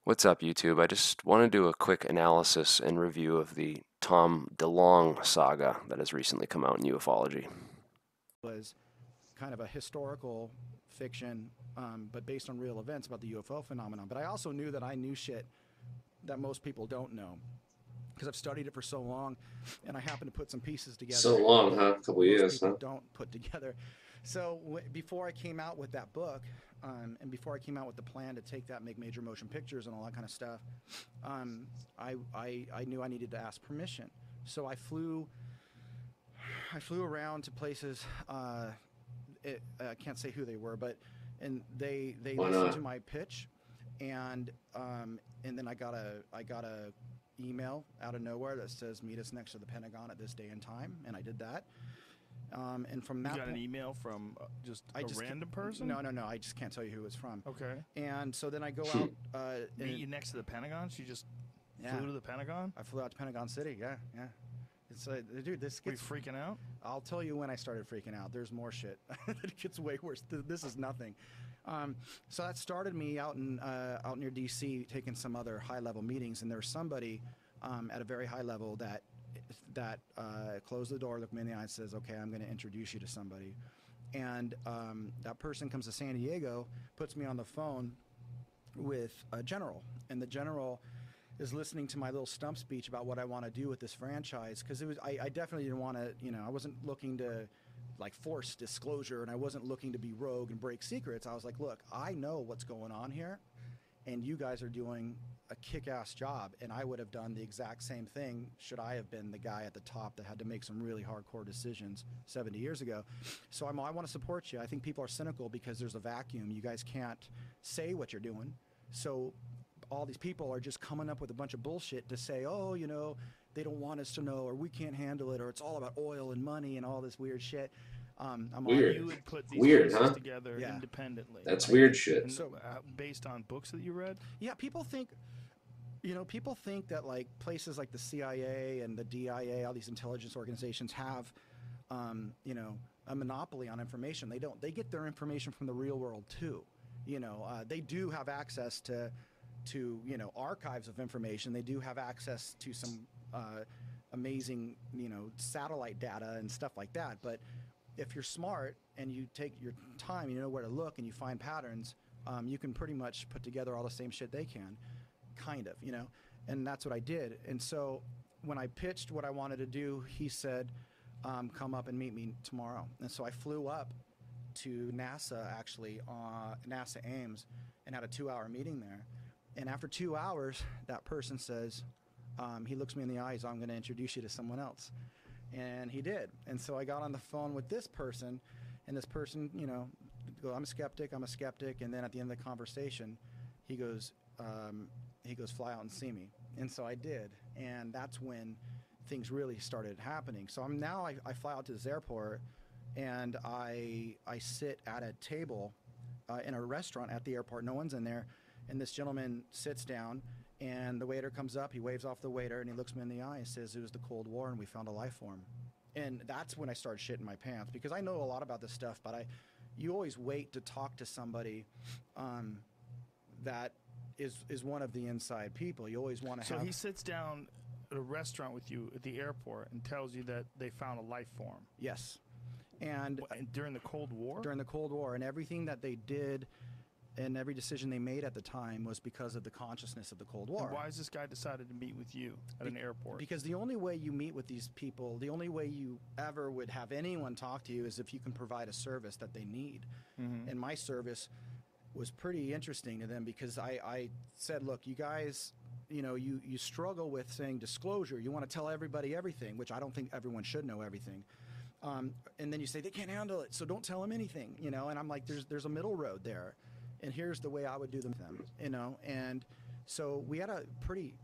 What's up, YouTube? I just want to do a quick analysis and review of the Tom DeLonge saga that has recently come out in ufology. Was kind of a historical fiction, but based on real events about the UFO phenomenon. But I also knew that I knew shit that most people don't know because I've studied it for so long, and I happen to put some pieces So together long, that huh? A couple most years, people huh? don't put together. So before I came out with that book, and before I came out with the plan to take that, make major motion pictures and all that kind of stuff, I knew I needed to ask permission. So I flew around to places. I can't say who they were, but they Why listened to not? my pitch, and then I got a email out of nowhere that says meet us next to the Pentagon at this day and time, and I did that. And from You that got an point, email from just I a just random person? No, I just can't tell you who it was from. Okay. And so then I go out. Meet you next to the Pentagon? She just Yeah. flew to the Pentagon? I flew out to Pentagon City. Yeah. It's dude, this Were you gets. freaking out? I'll tell you when I started freaking out. There's more shit. It gets way worse. This is nothing. So that started me out near DC taking some other high level meetings, and there was somebody at a very high level that closed the door, looked me in the eye, and says, "Okay, I'm going to introduce you to somebody." And that person comes to San Diego, puts me on the phone with a general, and the general is listening to my little stump speech about what I want to do with this franchise, because I definitely didn't want to, I wasn't looking to like force disclosure, and I wasn't looking to be rogue and break secrets. I was like, look, I know what's going on here, and you guys are doing a kick-ass job, and I would have done the exact same thing should I have been the guy at the top that had to make some really hardcore decisions 70 years ago. So I want to support you. I think people are cynical because there's a vacuum. You guys can't say what you're doing. So all these people are just coming up with a bunch of bullshit to say, oh, they don't want us to know, or we can't handle it, or it's all about oil and money and all this weird shit. Weird. You would put these Weird, pieces huh? together Yeah. independently. That's right? weird shit. And So- based on books that you read? Yeah, people think that like places like the CIA and the DIA, all these intelligence organizations have, a monopoly on information. They don't. They get their information from the real world too. They do have access to archives of information. They do have access to some amazing satellite data and stuff like that. But if you're smart and you take your time, you know where to look, and you find patterns, you can pretty much put together all the same shit they can, kind of, and that's what I did. And so when I pitched what I wanted to do, he said, come up and meet me tomorrow. And so I flew up to NASA, actually, NASA Ames, and had a 2-hour meeting there. And after 2 hours, that person says, he looks me in the eyes, I'm going to introduce you to someone else. And he did. And so I got on the phone with this person, and this person, go, I'm a skeptic. And then at the end of the conversation, he goes, fly out and see me. And so I did. And that's when things really started happening. So I fly out to this airport, and I sit at a table in a restaurant at the airport. No one's in there. And this gentleman sits down, and the waiter comes up. He waves off the waiter, and he looks me in the eye and says, it was the Cold War, and we found a life form. And that's when I started shitting my pants, because I know a lot about this stuff, but you always wait to talk to somebody that is one of the inside people. You always want to So have... he sits down at a restaurant with you at the airport and tells you that they found a life form. Yes. And During the Cold War? during the Cold War, and everything that they did and every decision they made at the time was because of the consciousness of the Cold War. And why has this guy decided to meet with you at an airport? Because the only way you meet with these people, the only way you ever would have anyone talk to you is if you can provide a service that they need. Mm-hmm. And my service was pretty interesting to them, because I said, look, you guys, you struggle with saying disclosure. You want to tell everybody everything, which I don't think everyone should know everything. And then you say they can't handle it, so don't tell them anything, and I'm like, there's a middle road there. And here's the way I would do them, And so we had a pretty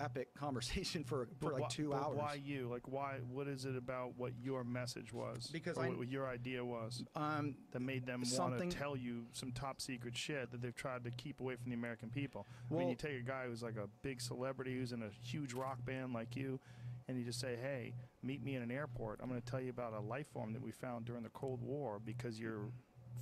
epic conversation for like 2 hours. Why you? Like, why? What is it about what your message was? Because what your idea was that made them want to tell you some top secret shit that they've tried to keep away from the American people? I mean, you take a guy who's like a big celebrity who's in a huge rock band like you, and you just say, hey, meet me in an airport. I'm going to tell you about a life form that we found during the Cold War, because you're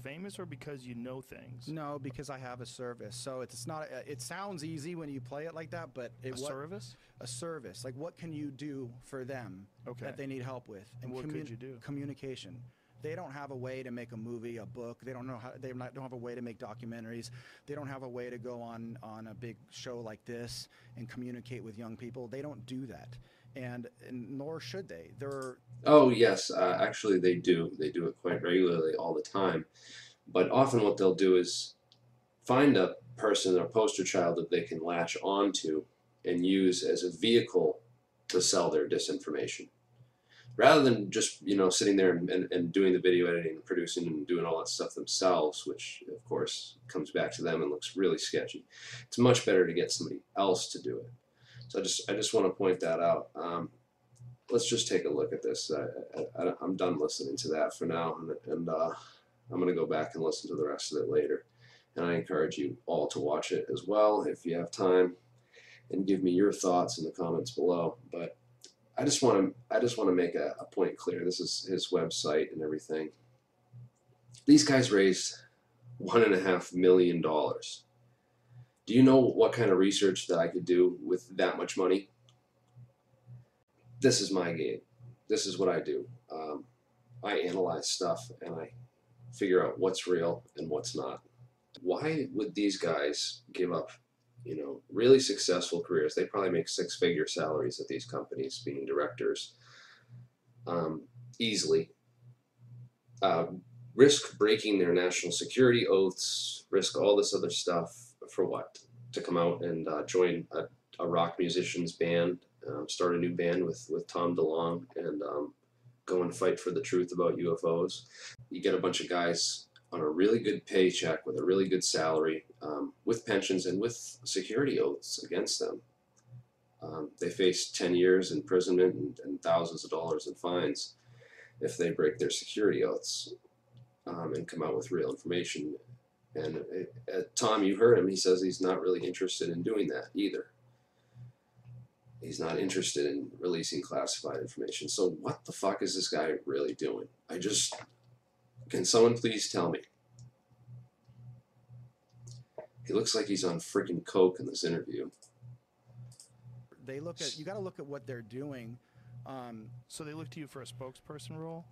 famous or because you know things? No, because I have a service. So it's not. It sounds easy when you play it like that, but Service? A service. Like, what can you do for them that they need help with? And what could you do? Communication. They don't have a way to make a movie, a book. They don't know how. Don't have a way to make documentaries. They don't have a way to go on a big show like this and communicate with young people. They don't do that, and nor should they. Oh yes, actually they do. They do it quite regularly, all the time. But often what they'll do is find a person or poster child that they can latch onto and use as a vehicle to sell their disinformation. Rather than just, sitting there and doing the video editing and producing and doing all that stuff themselves, which of course comes back to them and looks really sketchy. It's much better to get somebody else to do it. So I just want to point that out. Let's just take a look at this. I'm done listening to that for now, and I'm going to go back and listen to the rest of it later. And I encourage you all to watch it as well if you have time, and give me your thoughts in the comments below. But I just want to make a point clear. This is his website and everything. These guys raised $1.5 million. Do you know what kind of research that I could do with that much money? This is my game. This is what I do. I analyze stuff and I figure out what's real and what's not. Why would these guys give up, really successful careers? They probably make six-figure salaries at these companies, being directors, easily. Risk breaking their national security oaths, risk all this other stuff for what? To come out and join a rock musician's band, start a new band with Tom DeLonge, and go and fight for the truth about UFOs. You get a bunch of guys on a really good paycheck with a really good salary, with pensions and with security oaths against them. They face 10 years imprisonment and thousands of dollars in fines if they break their security oaths and come out with real information. And Tom, you heard him, he says he's not really interested in doing that either. He's not interested in releasing classified information. So what the fuck is this guy really doing? Can someone please tell me? He looks like he's on freaking coke in this interview. You got to look at what they're doing. So they look to you for a spokesperson role?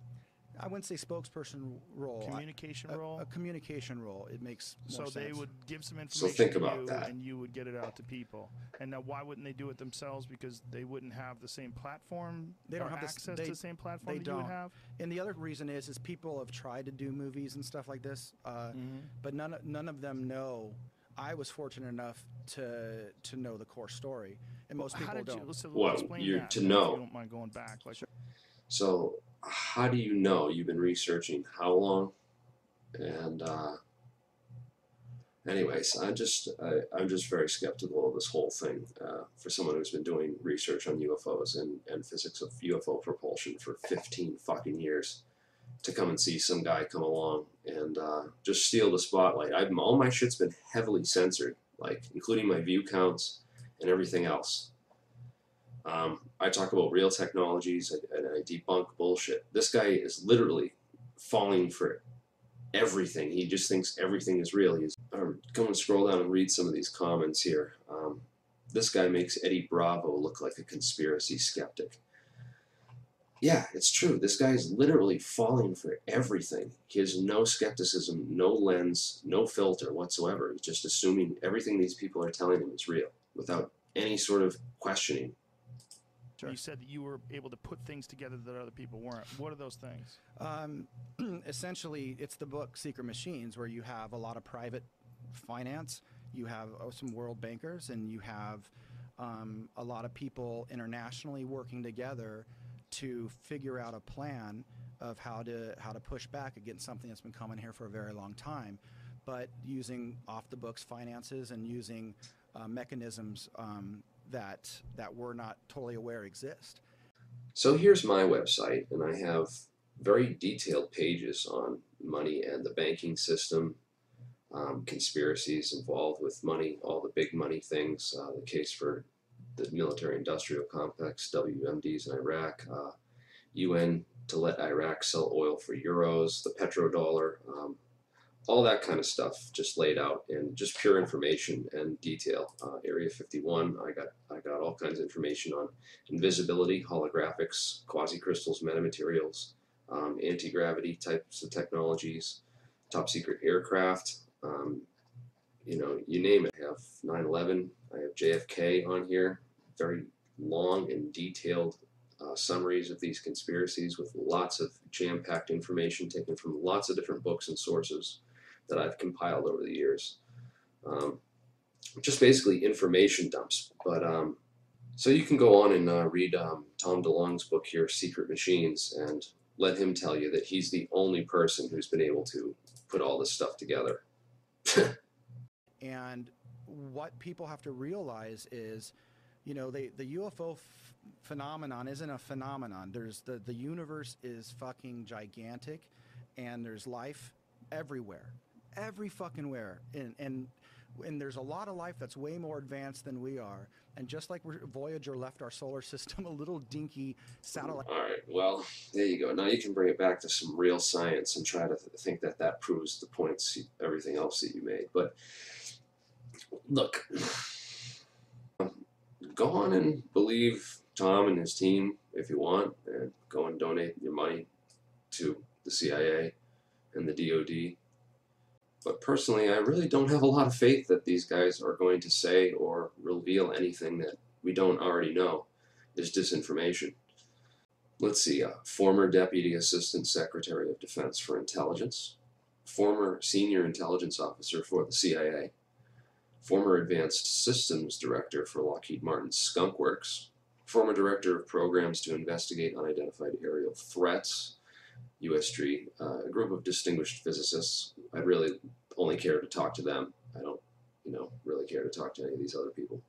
I wouldn't say spokesperson role. Communication role? A communication role. It makes more sense. So they would give some information to you, and you would get it out to people. And now, why wouldn't they do it themselves? Because they wouldn't have the same platform. They don't have access to the same platform that you would have. And the other reason is people have tried to do movies and stuff like this, but none of them know. I was fortunate enough to know the core story, and most people don't. You're to know. If you don't mind going back, So how do you know? You've been researching how long? And anyways, I'm just very skeptical of this whole thing for someone who's been doing research on UFOs and physics of UFO propulsion for 15 fucking years, to come and see some guy come along and just steal the spotlight. All my shit's been heavily censored, including my view counts and everything else. I talk about real technologies and I debunk bullshit. This guy is literally falling for everything. He just thinks everything is real. Go and scroll down and read some of these comments here. This guy makes Eddie Bravo look like a conspiracy skeptic. Yeah, it's true. This guy is literally falling for everything. He has no skepticism, no lens, no filter whatsoever. He's just assuming everything these people are telling him is real without any sort of questioning. Sure. You said that you were able to put things together that other people weren't. What are those things? Essentially, it's the book Secret Machines, where you have a lot of private finance, you have some world bankers, and you have a lot of people internationally working together to figure out a plan of how to push back against something that's been coming here for a very long time, but using off-the-books finances and using mechanisms that we're not totally aware exist. So here's my website, and I have very detailed pages on money and the banking system, conspiracies involved with money, all the big money things, the case for the military-industrial complex, WMDs in Iraq, UN to let Iraq sell oil for euros, the petrodollar, all that kind of stuff just laid out and just pure information and detail. Area 51, I got all kinds of information on invisibility, holographics, quasi-crystals, metamaterials, anti-gravity types of technologies, top secret aircraft, you know, you name it. I have 9/11, I have JFK on here, very long and detailed summaries of these conspiracies with lots of jam-packed information taken from lots of different books and sources that I've compiled over the years. Just basically information dumps. But so you can go on and read Tom DeLonge's book here, Secret Machines, and let him tell you that he's the only person who's been able to put all this stuff together. And what people have to realize is, you know, the UFO phenomenon isn't a phenomenon. There's the universe is fucking gigantic, and there's life everywhere, every fucking where, and there's a lot of life that's way more advanced than we are. And just like Voyager left our solar system a little dinky satellite. All right, well, there you go. Now you can bring it back to some real science and try to think that that proves the points, everything else that you made. But look, go on and believe Tom and his team if you want, and go and donate your money to the CIA and the DoD. But personally, I really don't have a lot of faith that these guys are going to say or reveal anything that we don't already know is disinformation. Let's see, former Deputy Assistant Secretary of Defense for Intelligence, former Senior Intelligence Officer for the CIA, former Advanced Systems Director for Lockheed Martin's Skunk Works, former Director of Programs to Investigate Unidentified Aerial Threats, USG, a group of distinguished physicists. I'd really only care to talk to them. I don't, you know, really care to talk to any of these other people.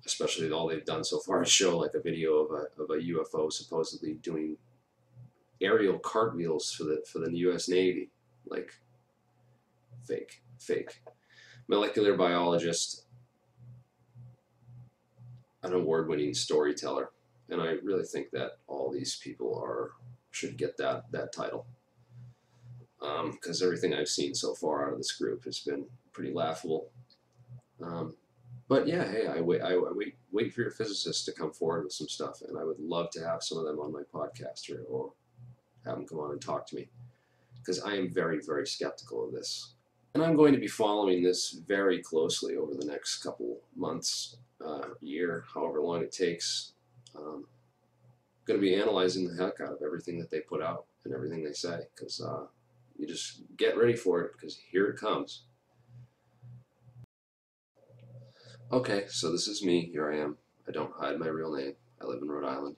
Especially all they've done so far is show like a video of a UFO supposedly doing aerial cartwheels for the U.S. Navy. Like, fake. Molecular biologist, an award-winning storyteller, and I really think that all these people should get that title, because everything I've seen so far out of this group has been pretty laughable. But yeah, hey, I wait for your physicists to come forward with some stuff, and I would love to have some of them on my podcast or have them come on and talk to me, because I am very, very skeptical of this. And I'm going to be following this very closely over the next couple months, year, however long it takes. Going to be analyzing the heck out of everything that they put out and everything they say, because you just get ready for it, because here it comes. Okay, so this is me. Here I am. I don't hide my real name. I live in Rhode Island.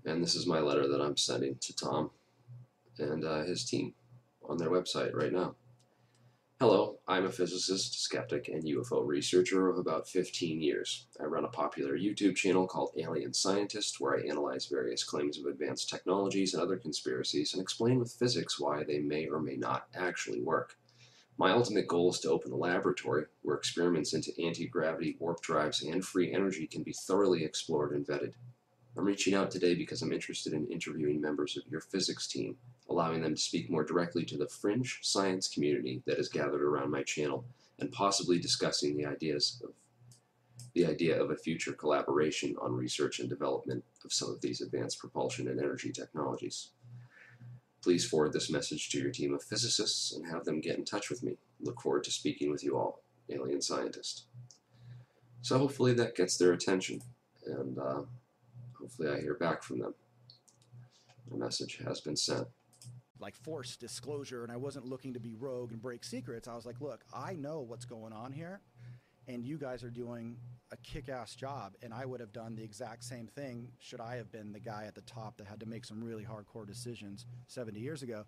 And this is my letter that I'm sending to Tom and his team on their website right now. Hello, I'm a physicist, skeptic, and UFO researcher of about 15 years. I run a popular YouTube channel called Alien Scientist, where I analyze various claims of advanced technologies and other conspiracies and explain with physics why they may or may not actually work. My ultimate goal is to open a laboratory where experiments into anti-gravity, warp drives, and free energy can be thoroughly explored and vetted. I'm reaching out today because I'm interested in interviewing members of your physics team, allowing them to speak more directly to the fringe science community that is gathered around my channel, and possibly discussing the idea of a future collaboration on research and development of some of these advanced propulsion and energy technologies. Please forward this message to your team of physicists and have them get in touch with me. Look forward to speaking with you all, Alien Scientist. So hopefully that gets their attention, and hopefully I hear back from them. The message has been sent. Like forced disclosure, and I wasn't looking to be rogue and break secrets. I was like, look, I know what's going on here, and you guys are doing a kick-ass job, and I would have done the exact same thing should I have been the guy at the top that had to make some really hardcore decisions 70 years ago.